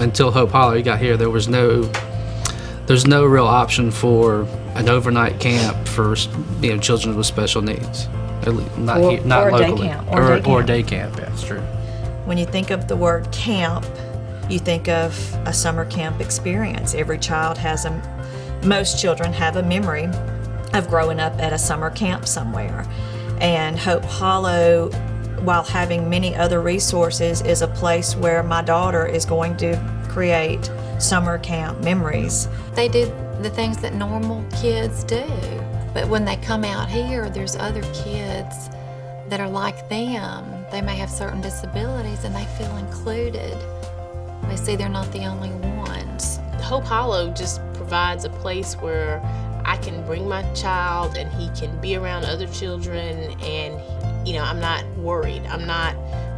until Hope Hollow got here, there's no real option for an overnight camp for children with special needs. At least not locally. Or day camp. Yeah, that's true. When you think of the word camp, you think of a summer camp experience. Most children have a memory of growing up at a summer camp somewhere. And Hope Hollow, while having many other resources, is a place where my daughter is going to create summer camp memories. They do the things that normal kids do, but when they come out here, there's other kids that are like them. They may have certain disabilities and they feel included. They see they're not the only ones. Hope Hollow just provides a place where I can bring my child and he can be around other children, and I'm not worried. I'm not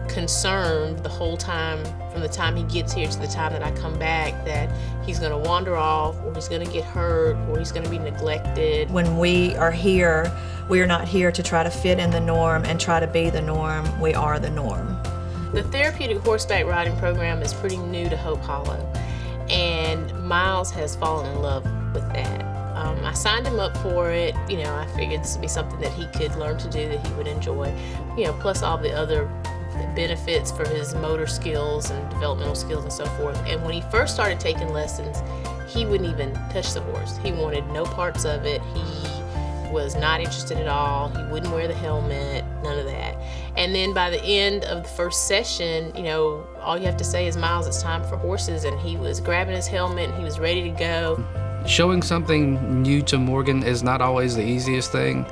concerned the whole time, from the time he gets here to the time that I come back, that he's going to wander off or he's going to get hurt or he's going to be neglected. When we are here, we are not here to try to fit in the norm and try to be the norm. We are the norm. The therapeutic horseback riding program is pretty new to Hope Hollow, and Miles has fallen in love with that. I signed him up for it. I figured this would be something that he could learn to do, that he would enjoy, plus all the other benefits for his motor skills and developmental skills and so forth. And when he first started taking lessons, he wouldn't even touch the horse. He wanted no parts of it. He was not interested at all. He wouldn't wear the helmet, none of that. And then by the end of the first session, all you have to say is, Miles, it's time for horses. And he was grabbing his helmet and he was ready to go. Showing something new to Morgan is not always the easiest thing,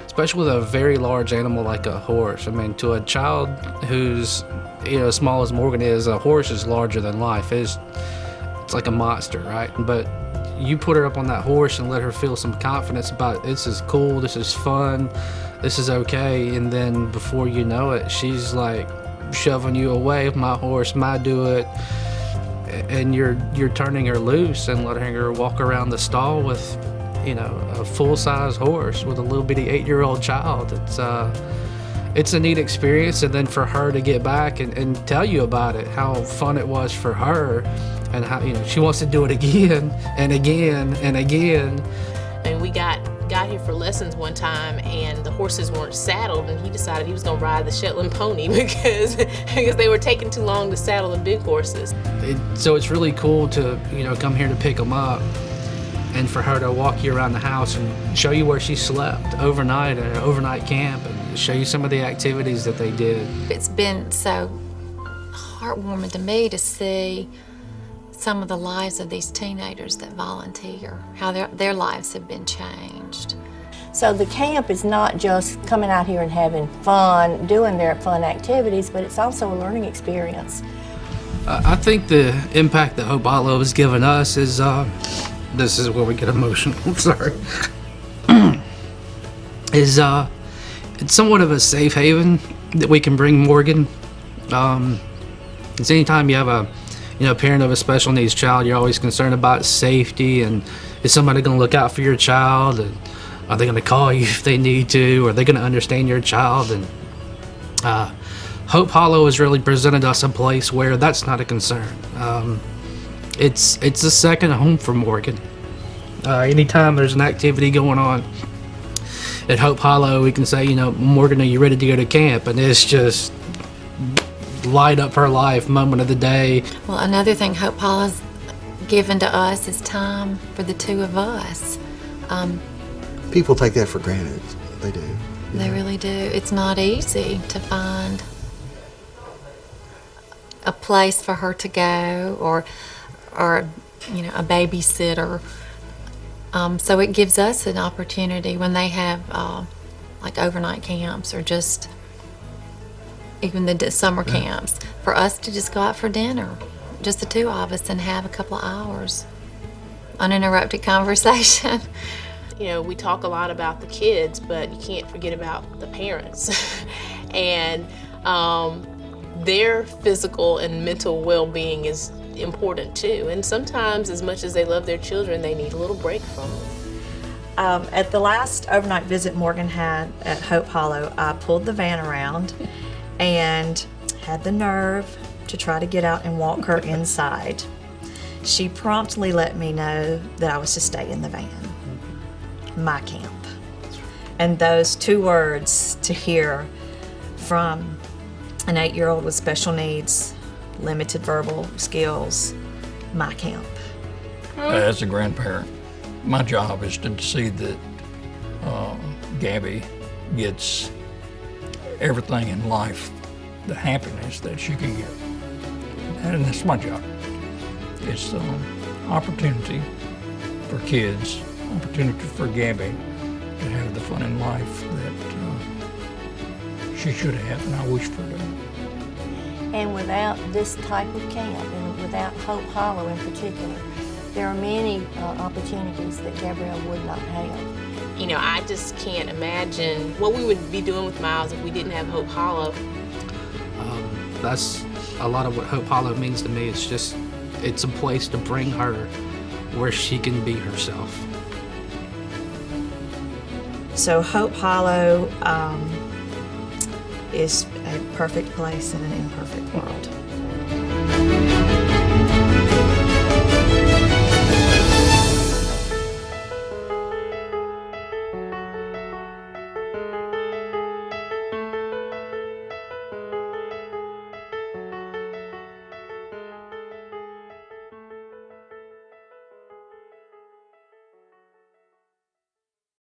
especially with a very large animal like a horse. I mean, to a child who's as small as Morgan is, a horse is larger than life. It's like a monster, right? But you put her up on that horse and let her feel some confidence about, this is cool, this is fun, this is okay, and then before you know it, she's like shoving you away. My horse, my do it. And you're turning her loose and letting her walk around the stall with a full-size horse with a little bitty 8-year-old child. It's a neat experience. And then for her to get back and tell you about it, how fun it was for her, and how she wants to do it again and again and again. And we got here for lessons one time, and the horses weren't saddled, and he decided he was going to ride the Shetland pony because they were taking too long to saddle the big horses. So it's really cool to come here to pick them up, and for her to walk you around the house and show you where she slept overnight at an overnight camp, and show you some of the activities that they did. It's been so heartwarming to me to see some of the lives of these teenagers that volunteer, how their lives have been changed. So the camp is not just coming out here and having fun, doing their fun activities, but it's also a learning experience. I think the impact that Hope Hollow has given us is, this is where we get emotional, sorry, is it's somewhat of a safe haven that we can bring Morgan. It's anytime you have a parent of a special needs child, you're always concerned about safety, and is somebody going to look out for your child, and are they going to call you if they need to, or are they going to understand your child? And Hope Hollow has really presented us a place where that's not a concern. It's a second home for Morgan. Anytime there's an activity going on at Hope Hollow, we can say, Morgan, are you ready to go to camp? And it's just light up her life, moment of the day. Well, another thing Hope Hollow's given to us is time for the two of us. People take that for granted. They do. They really do. It's not easy to find a place for her to go, or a babysitter. So it gives us an opportunity when they have like overnight camps, or just even the summer camps, for us to just go out for dinner, just the two of us, and have a couple of hours uninterrupted conversation. We talk a lot about the kids, but you can't forget about the parents. And their physical and mental well-being is important too. And sometimes, as much as they love their children, they need a little break from them. At the last overnight visit Morgan had at Hope Hollow, I pulled the van around and had the nerve to try to get out and walk her inside. She promptly let me know that I was to stay in the van. My camp. And those 2 words to hear from an 8-year-old with special needs, limited verbal skills, my camp. As a grandparent, my job is to see that Gabby gets everything in life, the happiness that she can get. And that's my job. It's opportunity for kids, opportunity for Gabby to have the fun in life that she should have, and I wish for her. And without this type of camp, and without Hope Hollow in particular, there are many opportunities that Gabrielle would not have. You know, I just can't imagine what we would be doing with Miles if we didn't have Hope Hollow. That's a lot of what Hope Hollow means to me. It's a place to bring her where she can be herself. So Hope Hollow is a perfect place in an imperfect world.